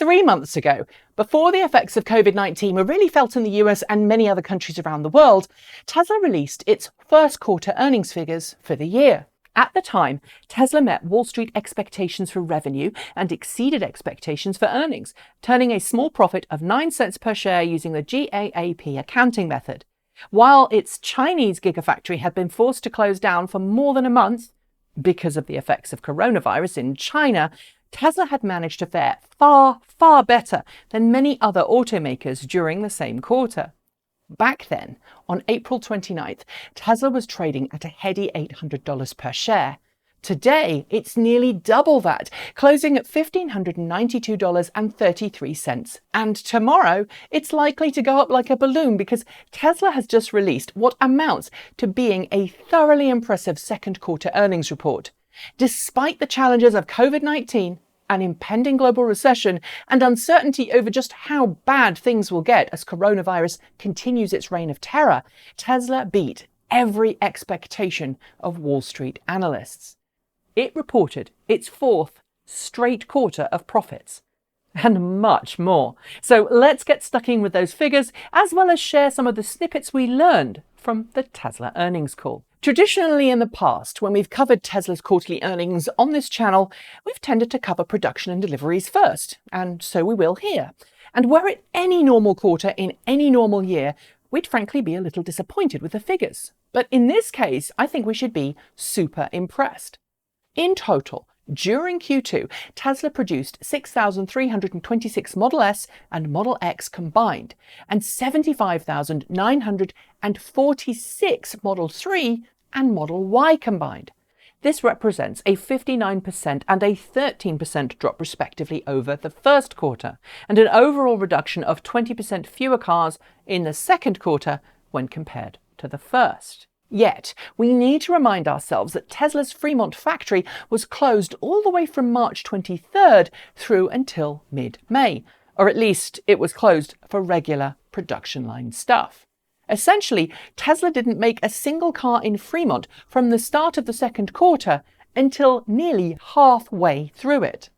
3 months ago, before the effects of COVID-19 were really felt in the US and many other countries around the world, Tesla released its first quarter earnings figures for the year. At the time, Tesla met Wall Street expectations for revenue and exceeded expectations for earnings, turning a small profit of 9 cents per share using the GAAP accounting method. While its Chinese gigafactory had been forced to close down for more than a month because of the effects of coronavirus in China, Tesla had managed to fare far, far better than many other automakers during the same quarter. Back then, on April 29th, Tesla was trading at a heady $800 per share. Today, it's nearly double that, closing at $1,592.33. And tomorrow, it's likely to go up like a balloon because Tesla has just released what amounts to being a thoroughly impressive second quarter earnings report. Despite the challenges of COVID-19, an impending global recession, and uncertainty over just how bad things will get as coronavirus continues its reign of terror, Tesla beat every expectation of Wall Street analysts. It reported its fourth straight quarter of profits, and much more. So let's get stuck in with those figures, as well as share some of the snippets we learned from the Tesla earnings call. Traditionally in the past, when we've covered Tesla's quarterly earnings on this channel, we've tended to cover production and deliveries first, and so we will here. And were it any normal quarter in any normal year, we'd frankly be a little disappointed with the figures. But in this case, I think we should be super impressed. In total, during Q2, Tesla produced 6,326 Model S and Model X combined, and 75,946 Model 3 and Model Y combined. This represents a 59% and a 13% drop respectively over the first quarter, and an overall reduction of 20% fewer cars in the second quarter when compared to the first. Yet, we need to remind ourselves that Tesla's Fremont factory was closed all the way from March 23rd through until mid-May, or at least it was closed for regular production line stuff. Essentially, Tesla didn't make a single car in Fremont from the start of the second quarter until nearly halfway through it.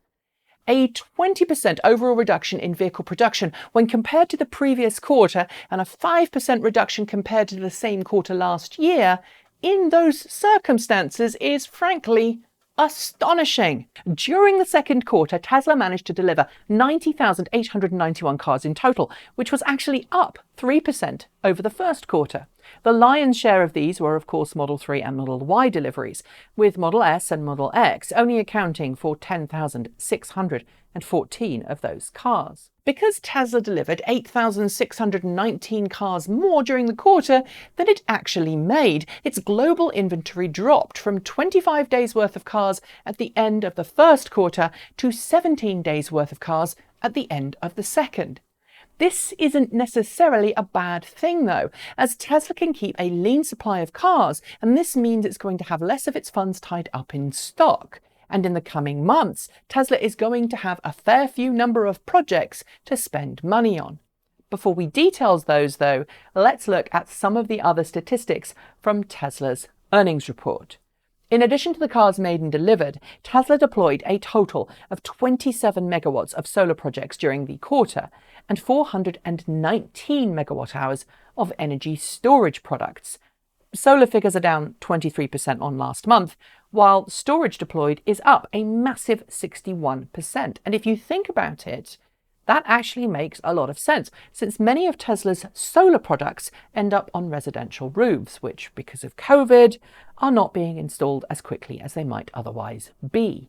A 20% overall reduction in vehicle production when compared to the previous quarter, and a 5% reduction compared to the same quarter last year, in those circumstances is frankly astonishing. During the second quarter, Tesla managed to deliver 90,891 cars in total, which was actually up 3% over the first quarter. The lion's share of these were, of course, Model 3 and Model Y deliveries, with Model S and Model X only accounting for 10,614 of those cars. Because Tesla delivered 8,619 cars more during the quarter than it actually made, its global inventory dropped from 25 days worth of cars at the end of the first quarter to 17 days worth of cars at the end of the second. This isn't necessarily a bad thing though, as Tesla can keep a lean supply of cars, and this means it's going to have less of its funds tied up in stock. And in the coming months, Tesla is going to have a fair few number of projects to spend money on. Before we detail those though, let's look at some of the other statistics from Tesla's earnings report. In addition to the cars made and delivered, Tesla deployed a total of 27 megawatts of solar projects during the quarter and 419 megawatt hours of energy storage products. Solar figures are down 23% on last month, while storage deployed is up a massive 61%. And if you think about it, that actually makes a lot of sense, since many of Tesla's solar products end up on residential roofs, which, because of COVID, are not being installed as quickly as they might otherwise be.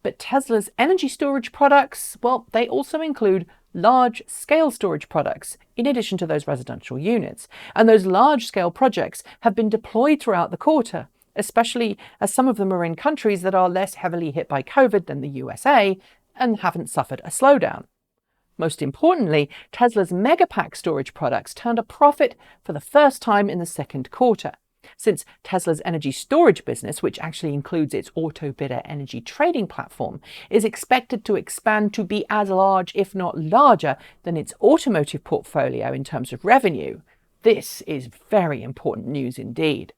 But Tesla's energy storage products, well, they also include large-scale storage products, in addition to those residential units. And those large-scale projects have been deployed throughout the quarter, especially as some of them are in countries that are less heavily hit by COVID than the USA and haven't suffered a slowdown. Most importantly, Tesla's Megapack storage products turned a profit for the first time in the second quarter. Since Tesla's energy storage business, which actually includes its AutoBidder energy trading platform, is expected to expand to be as large, if not larger, than its automotive portfolio in terms of revenue, this is very important news indeed.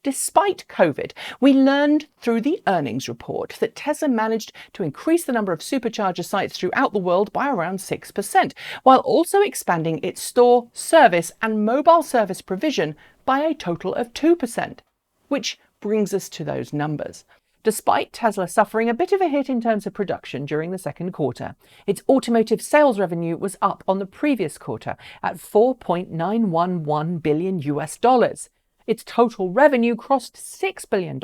Despite COVID, we learned through the earnings report that Tesla managed to increase the number of supercharger sites throughout the world by around 6%, while also expanding its store, service, and mobile service provision by a total of 2%. Which brings us to those numbers. Despite Tesla suffering a bit of a hit in terms of production during the second quarter, its automotive sales revenue was up on the previous quarter at $4.911 billion. Its total revenue crossed $6 billion,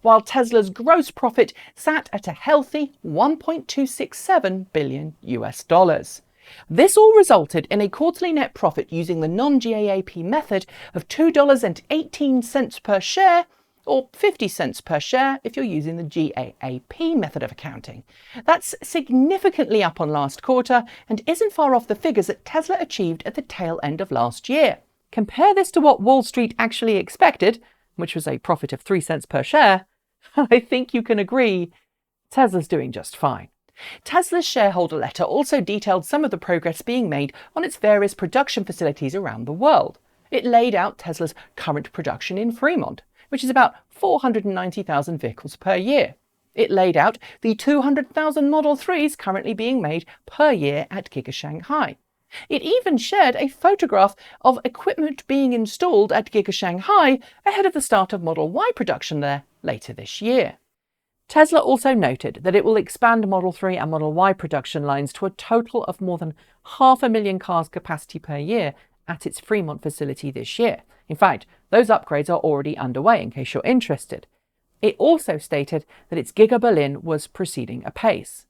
while Tesla's gross profit sat at a healthy $1.267 billion. This all resulted in a quarterly net profit using the non-GAAP method of $2.18 per share, or 50 cents per share if you're using the GAAP method of accounting. That's significantly up on last quarter and isn't far off the figures that Tesla achieved at the tail end of last year. Compare this to what Wall Street actually expected, which was a profit of 3 cents per share. I think you can agree Tesla's doing just fine. Tesla's shareholder letter also detailed some of the progress being made on its various production facilities around the world. It laid out Tesla's current production in Fremont, which is about 490,000 vehicles per year. It laid out the 200,000 Model 3s currently being made per year at Giga Shanghai. It even shared a photograph of equipment being installed at Giga Shanghai ahead of the start of Model Y production there later this year. Tesla also noted that it will expand Model 3 and Model Y production lines to a total of more than 500,000 cars capacity per year at its Fremont facility this year. In fact, those upgrades are already underway in case you're interested. It also stated that its Giga Berlin was proceeding apace.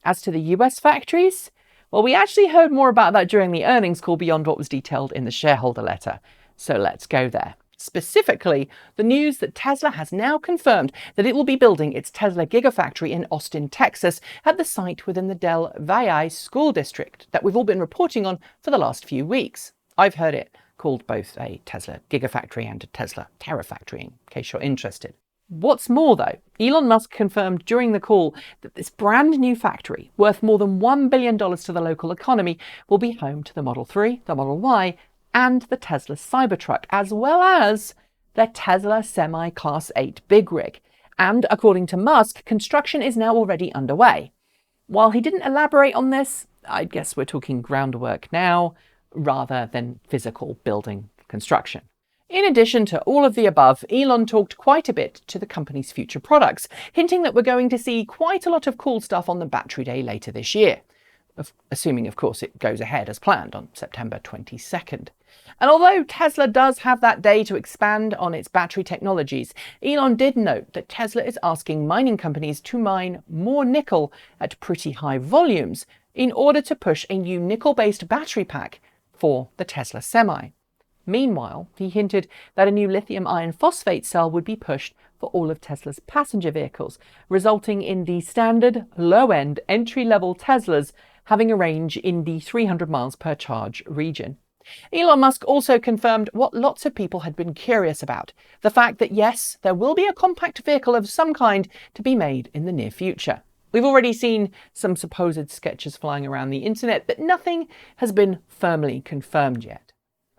As to the US factories, well, we actually heard more about that during the earnings call beyond what was detailed in the shareholder letter. So let's go there. Specifically, the news that Tesla has now confirmed that it will be building its Tesla Gigafactory in Austin, Texas, at the site within the Del Valle School District that we've all been reporting on for the last few weeks. I've heard it called both a Tesla Gigafactory and a Tesla Terafactory, in case you're interested. What's more, though, Elon Musk confirmed during the call that this brand new factory, worth more than $1 billion to the local economy, will be home to the Model 3, the Model Y, and the Tesla Cybertruck, as well as the Tesla Semi Class 8 Big Rig. And according to Musk, construction is now already underway. While he didn't elaborate on this, I guess we're talking groundwork now, rather than physical building construction. In addition to all of the above, Elon talked quite a bit to the company's future products, hinting that we're going to see quite a lot of cool stuff on the Battery Day later this year. Assuming, of course, it goes ahead as planned on September 22nd. And although Tesla does have that day to expand on its battery technologies, Elon did note that Tesla is asking mining companies to mine more nickel at pretty high volumes in order to push a new nickel-based battery pack for the Tesla Semi. Meanwhile, he hinted that a new lithium iron phosphate cell would be pushed for all of Tesla's passenger vehicles, resulting in the standard low-end entry-level Teslas having a range in the 300 miles per charge region. Elon Musk also confirmed what lots of people had been curious about, the fact that yes, there will be a compact vehicle of some kind to be made in the near future. We've already seen some supposed sketches flying around the internet, but nothing has been firmly confirmed yet.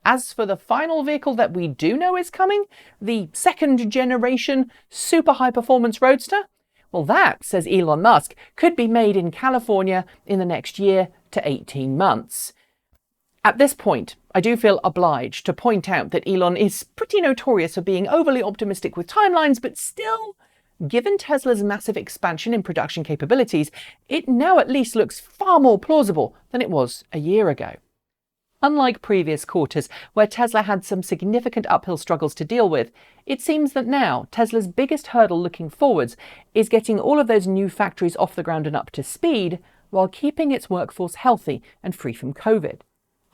As for the final vehicle that we do know is coming, the second generation super high performance roadster, well, that, says Elon Musk, could be made in California in the next year to 18 months. At this point, I do feel obliged to point out that Elon is pretty notorious for being overly optimistic with timelines, but still, given Tesla's massive expansion in production capabilities, it now at least looks far more plausible than it was a year ago. Unlike previous quarters, where Tesla had some significant uphill struggles to deal with, it seems that now Tesla's biggest hurdle looking forwards is getting all of those new factories off the ground and up to speed, while keeping its workforce healthy and free from COVID.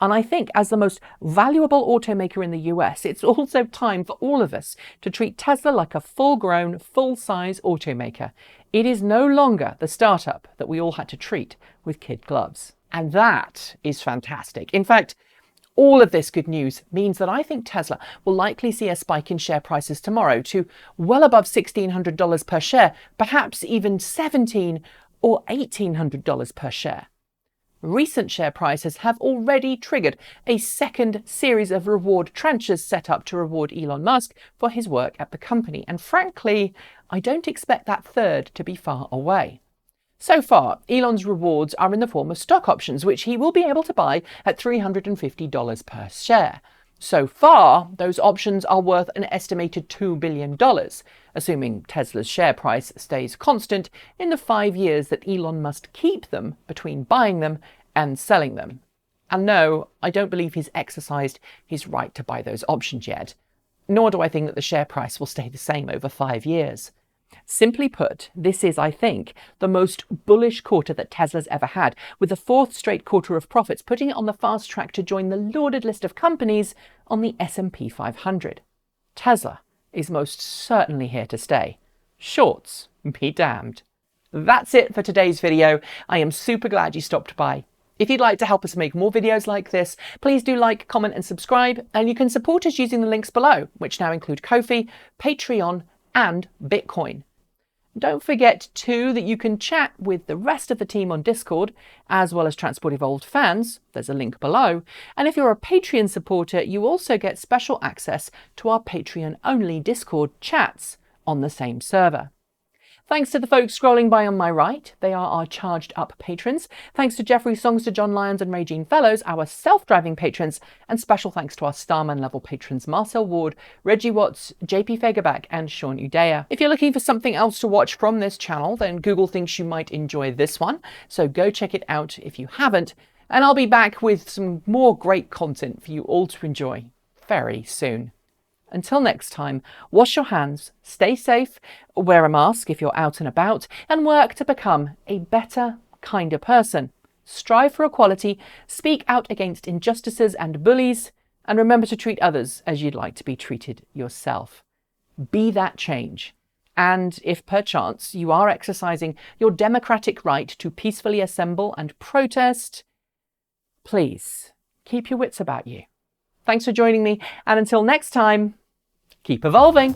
And I think as the most valuable automaker in the US, it's also time for all of us to treat Tesla like a full-grown, full-size automaker. It is no longer the startup that we all had to treat with kid gloves. And that is fantastic. In fact, all of this good news means that I think Tesla will likely see a spike in share prices tomorrow to well above $1,600 per share, perhaps even $1,700 or $1,800 per share. Recent share prices have already triggered a second series of reward tranches set up to reward Elon Musk for his work at the company. And frankly, I don't expect that third to be far away. So far, Elon's rewards are in the form of stock options, which he will be able to buy at $350 per share. So far, those options are worth an estimated $2 billion, assuming Tesla's share price stays constant in the 5 years that Elon must keep them between buying them and selling them. And no, I don't believe he's exercised his right to buy those options yet, nor do I think that the share price will stay the same over 5 years. Simply put, this is, I think, the most bullish quarter that Tesla's ever had, with the 4th straight quarter of profits, putting it on the fast track to join the lauded list of companies on the S&P 500. Tesla is most certainly here to stay. Shorts be damned. That's it for today's video. I am super glad you stopped by. If you'd like to help us make more videos like this, please do like, comment and subscribe, and you can support us using the links below, which now include Ko-fi, Patreon and Bitcoin. Don't forget too that you can chat with the rest of the team on Discord, as well as Transport Evolved fans. There's a link below. And if you're a Patreon supporter, you also get special access to our Patreon-only Discord chats on the same server. Thanks to the folks scrolling by on my right. They are our charged up patrons. Thanks to Jeffrey Songster, John Lyons and Regine Fellows, our self-driving patrons. And special thanks to our Starman level patrons Marcel Ward, Reggie Watts, JP Fagerback and Sean Udea. If you're looking for something else to watch from this channel, then Google thinks you might enjoy this one. So go check it out if you haven't. And I'll be back with some more great content for you all to enjoy very soon. Until next time, wash your hands, stay safe, wear a mask if you're out and about, and work to become a better, kinder person. Strive for equality, speak out against injustices and bullies, and remember to treat others as you'd like to be treated yourself. Be that change. And if perchance you are exercising your democratic right to peacefully assemble and protest, please keep your wits about you. Thanks for joining me, and until next time, keep evolving.